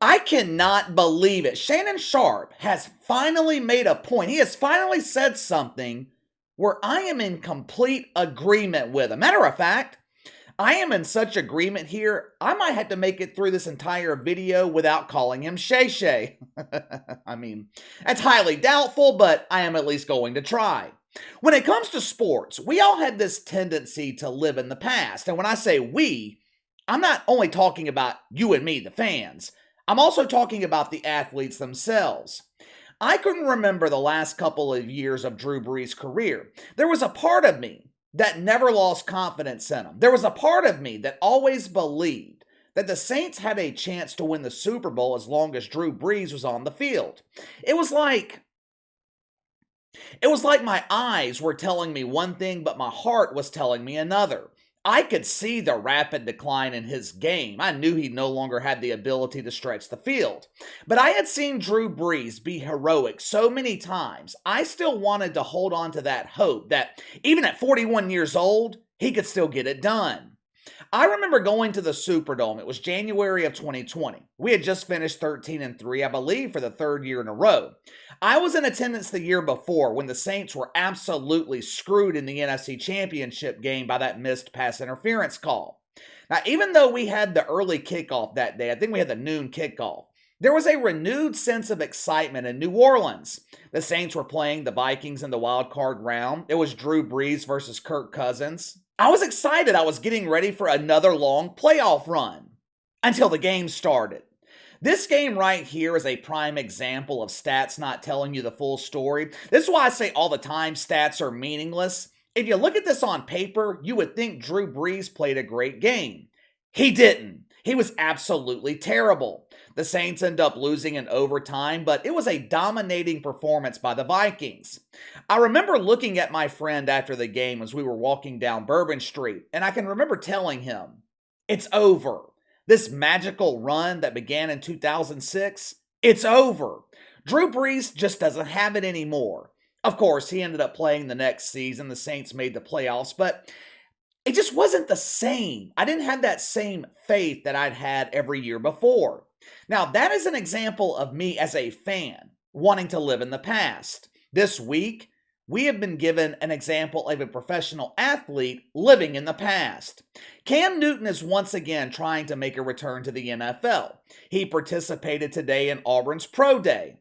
I cannot believe it. Shannon Sharpe has finally made a point. He has finally said something where I am in complete agreement with him. Matter of fact, I am in such agreement here, I might have to make it through this entire video without calling him Shay Shay. I mean, that's highly doubtful, but I am at least going to try. When it comes to sports, we all had this tendency to live in the past. And when I say we, I'm not only talking about you and me, the fans. I'm also talking about the athletes themselves. I can remember the last couple of years of Drew Brees' career. There was a part of me that never lost confidence in him. There was a part of me that always believed that the Saints had a chance to win the Super Bowl as long as Drew Brees was on the field. It was like my eyes were telling me one thing, but my heart was telling me another. I could see the rapid decline in his game. I knew he no longer had the ability to stretch the field. But I had seen Drew Brees be heroic so many times, I still wanted to hold on to that hope that even at 41 years old, he could still get it done. I remember going to the Superdome. It was January of 2020. We had just finished 13-3, I believe, for the third year in a row. I was in attendance the year before when the Saints were absolutely screwed in the NFC Championship game by that missed pass interference call. Now, even though we had the early kickoff that day, I think we had the noon kickoff, there was a renewed sense of excitement in New Orleans. The Saints were playing the Vikings in the wild card round. It was Drew Brees versus Kirk Cousins. I was excited. I was getting ready for another long playoff run until the game started. This game right here is a prime example of stats not telling you the full story. This is why I say all the time stats are meaningless. If you look at this on paper, you would think Drew Brees played a great game. He didn't. He was absolutely terrible. The Saints end up losing in overtime, but it was a dominating performance by the Vikings. I remember looking at my friend after the game as we were walking down Bourbon Street, and I can remember telling him, "It's over. This magical run that began in 2006, it's over. Drew Brees just doesn't have it anymore." Of course, he ended up playing the next season. The Saints made the playoffs, but it just wasn't the same. I didn't have that same faith that I'd had every year before. Now, that is an example of me as a fan wanting to live in the past. This week, we have been given an example of a professional athlete living in the past. Cam Newton is once again trying to make a return to the NFL. He participated today in Auburn's Pro Day.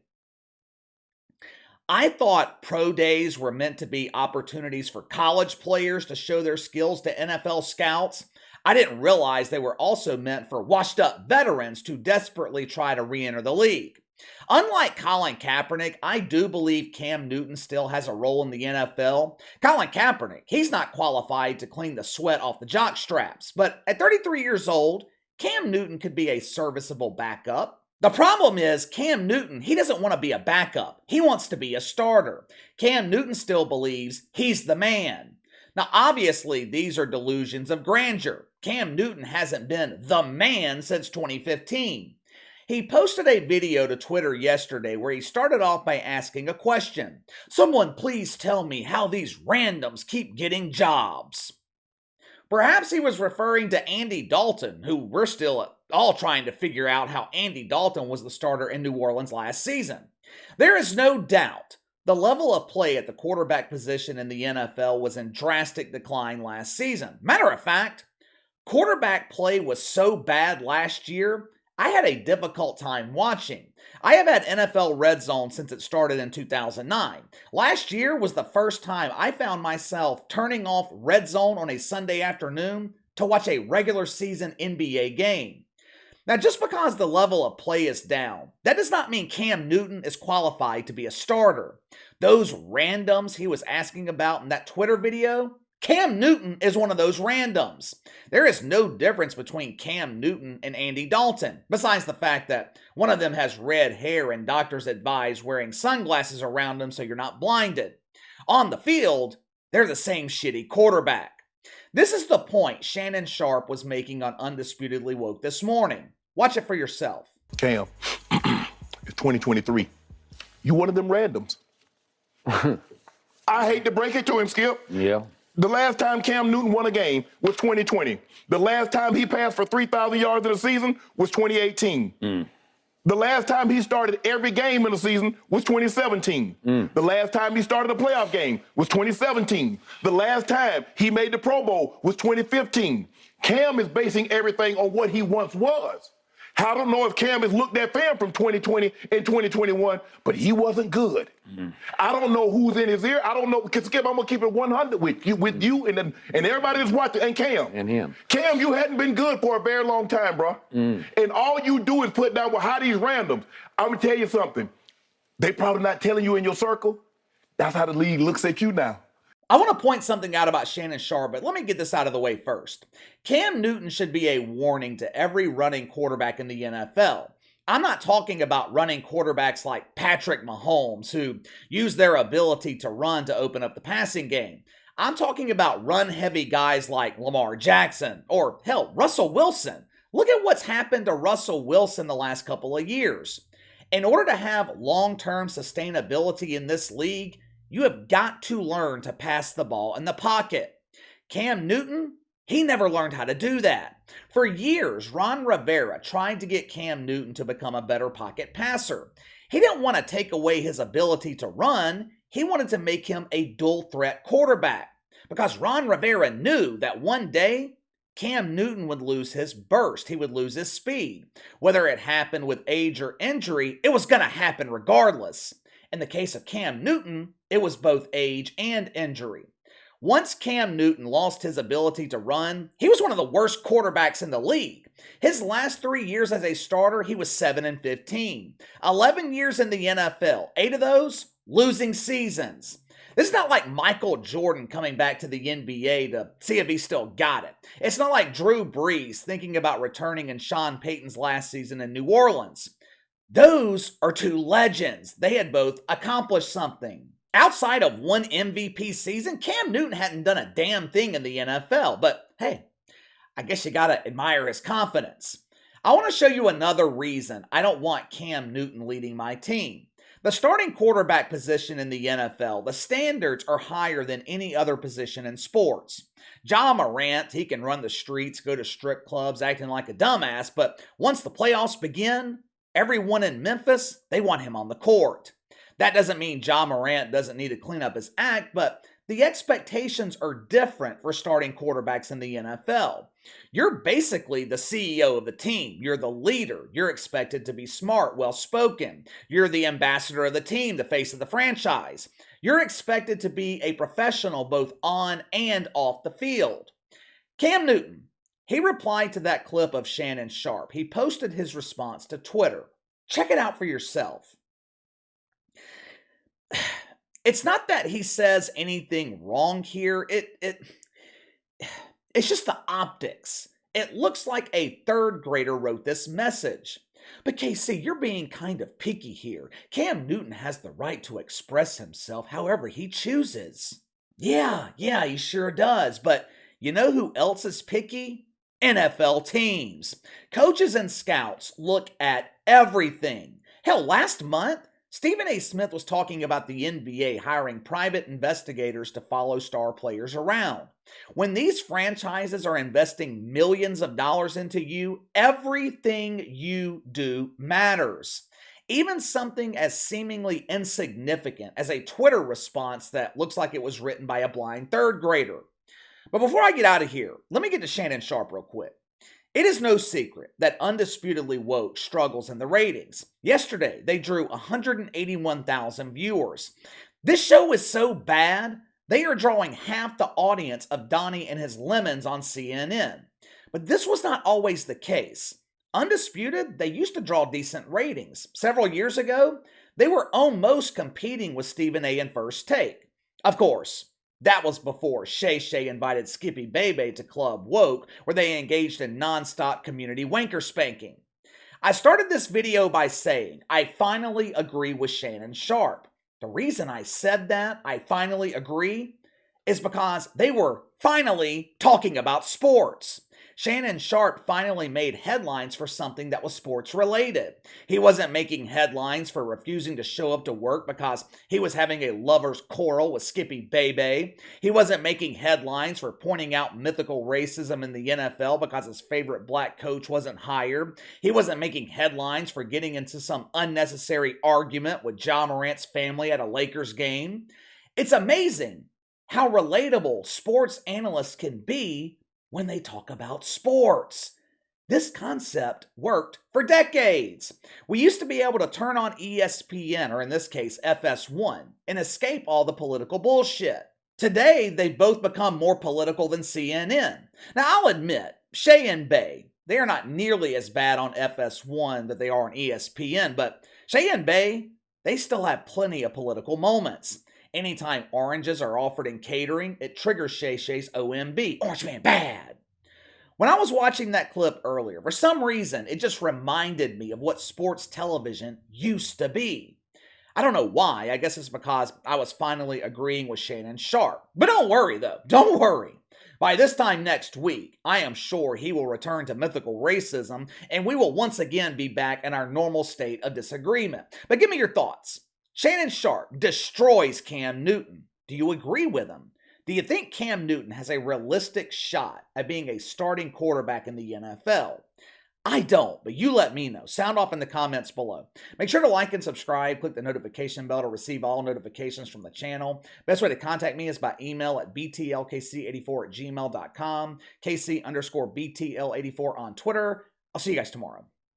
I thought pro days were meant to be opportunities for college players to show their skills to NFL scouts. I didn't realize they were also meant for washed-up veterans to desperately try to re-enter the league. Unlike Colin Kaepernick, I do believe Cam Newton still has a role in the NFL. Colin Kaepernick, he's not qualified to clean the sweat off the jock straps, but at 33 years old, Cam Newton could be a serviceable backup. The problem is Cam Newton, he doesn't want to be a backup. He wants to be a starter. Cam Newton still believes he's the man. Now, obviously, these are delusions of grandeur. Cam Newton hasn't been the man since 2015. He posted a video to Twitter yesterday where he started off by asking a question. "Someone please tell me how these randoms keep getting jobs." Perhaps he was referring to Andy Dalton, who we're still all trying to figure out how Andy Dalton was the starter in New Orleans last season. There is no doubt the level of play at the quarterback position in the NFL was in drastic decline last season. Matter of fact, quarterback play was so bad last year, I had a difficult time watching. I have had NFL Red Zone since it started in 2009. Last year was the first time I found myself turning off Red Zone on a Sunday afternoon to watch a regular season NBA game. Now, just because the level of play is down, that does not mean Cam Newton is qualified to be a starter. Those randoms he was asking about in that Twitter video, Cam Newton is one of those randoms. There is no difference between Cam Newton and Andy Dalton, besides the fact that one of them has red hair and doctors advise wearing sunglasses around them so you're not blinded. On the field, they're the same shitty quarterback. This is the point Shannon Sharpe was making on Undisputedly Woke this morning. Watch it for yourself. Cam, it's 2023. You one of them randoms. I hate to break it to him, Skip. Yeah. The last time Cam Newton won a game was 2020. The last time he passed for 3,000 yards in a season was 2018. The last time he started every game in the season was 2017. The last time he started a playoff game was 2017. The last time he made the Pro Bowl was 2015. Cam is basing everything on what he once was. I don't know if Cam has looked at film from 2020 and 2021, but he wasn't good. I don't know who's in his ear. I don't know, because Skip, I'm gonna keep it 100 with you and everybody that's watching, and Cam. And him. Cam, you hadn't been good for a very long time, bro. And all you do is put down, well, how these randoms. I'm gonna tell you something. They probably not telling you in your circle. That's how the league looks at you now. I want to point something out about Shannon Sharpe, but let me get this out of the way first. Cam Newton should be a warning to every running quarterback in the NFL. I'm not talking about running quarterbacks like Patrick Mahomes, who use their ability to run to open up the passing game. I'm talking about run-heavy guys like Lamar Jackson, or hell, Russell Wilson. Look at what's happened to Russell Wilson the last couple of years. In order to have long-term sustainability in this league, you have got to learn to pass the ball in the pocket. Cam Newton, he never learned how to do that. For years, Ron Rivera tried to get Cam Newton to become a better pocket passer. He didn't want to take away his ability to run. He wanted to make him a dual-threat quarterback, because Ron Rivera knew that one day Cam Newton would lose his burst. He would lose his speed. Whether it happened with age or injury, it was going to happen regardless. In the case of Cam Newton, it was both age and injury. Once Cam Newton lost his ability to run, he was one of the worst quarterbacks in the league. His last 3 years as a starter, he was 7-15. 11 years in the NFL, 8 of those losing seasons. This is not like Michael Jordan coming back to the NBA to see if he still got it. It's not like Drew Brees thinking about returning in Sean Payton's last season in New Orleans. Those are two legends. They had both accomplished something. Outside of one MVP season, Cam Newton hadn't done a damn thing in the NFL. But hey, I guess you gotta admire his confidence. I want to show you another reason I don't want Cam Newton leading my team. The starting quarterback position in the NFL, the standards are higher than any other position in sports. Ja Morant, he can run the streets, go to strip clubs, acting like a dumbass, but once the playoffs begin, everyone in Memphis, they want him on the court. That doesn't mean Ja Morant doesn't need to clean up his act, but the expectations are different for starting quarterbacks in the NFL. You're basically the CEO of the team. You're the leader. You're expected to be smart, well-spoken. You're the ambassador of the team, the face of the franchise. You're expected to be a professional both on and off the field. Cam Newton, he replied to that clip of Shannon Sharpe. He posted his response to Twitter. Check it out for yourself. It's not that he says anything wrong here. It's just the optics. It looks like a third grader wrote this message. But KC, you're being kind of picky here. Cam Newton has the right to express himself however he chooses. Yeah, he sure does. But you know who else is picky? NFL teams. Coaches and scouts look at everything. Hell, last month, Stephen A. Smith was talking about the NBA hiring private investigators to follow star players around. When these franchises are investing millions of dollars into you, everything you do matters. Even something as seemingly insignificant as a Twitter response that looks like it was written by a blind third grader. But before I get out of here, let me get to Shannon Sharpe real quick. It is no secret that Undisputedly Woke struggles in the ratings. Yesterday, they drew 181,000 viewers. This show is so bad, they are drawing half the audience of Donnie and his Lemons on CNN. But this was not always the case. Undisputed, they used to draw decent ratings. Several years ago, they were almost competing with Stephen A. and First Take. Of course, that was before Shay Shay invited Skippy Bebe to Club Woke, where they engaged in non-stop community wanker spanking. I started this video by saying I finally agree with Shannon Sharpe. The reason I said that, I finally agree, is because they were finally talking about sports. Shannon Sharpe finally made headlines for something that was sports related. He wasn't making headlines for refusing to show up to work because he was having a lover's quarrel with Skippy Bebe. He wasn't making headlines for pointing out mythical racism in the NFL because his favorite black coach wasn't hired. He wasn't making headlines for getting into some unnecessary argument with Ja Morant's family at a Lakers game. It's amazing how relatable sports analysts can be when they talk about sports. This concept worked for decades. We used to be able to turn on ESPN, or in this case, FS1, and escape all the political bullshit. Today, they've both become more political than CNN. Now, I'll admit, Shay and Bay, they are not nearly as bad on FS1 that they are on ESPN, but Shay and Bay, they still have plenty of political moments. Anytime oranges are offered in catering, it triggers Shay Shay's OMB. Orange man bad. When I was watching that clip earlier, for some reason, it just reminded me of what sports television used to be. I don't know why. I guess it's because I was finally agreeing with Shannon Sharpe. But don't worry, though. Don't worry. By this time next week, I am sure he will return to mythical racism, and we will once again be back in our normal state of disagreement. But give me your thoughts. Shannon Sharpe destroys Cam Newton. Do you agree with him? Do you think Cam Newton has a realistic shot at being a starting quarterback in the NFL? I don't, but you let me know. Sound off in the comments below. Make sure to like and subscribe. Click the notification bell to receive all notifications from the channel. Best way to contact me is by email at btlkc84@gmail.com, KC_BTL84 on Twitter. I'll see you guys tomorrow.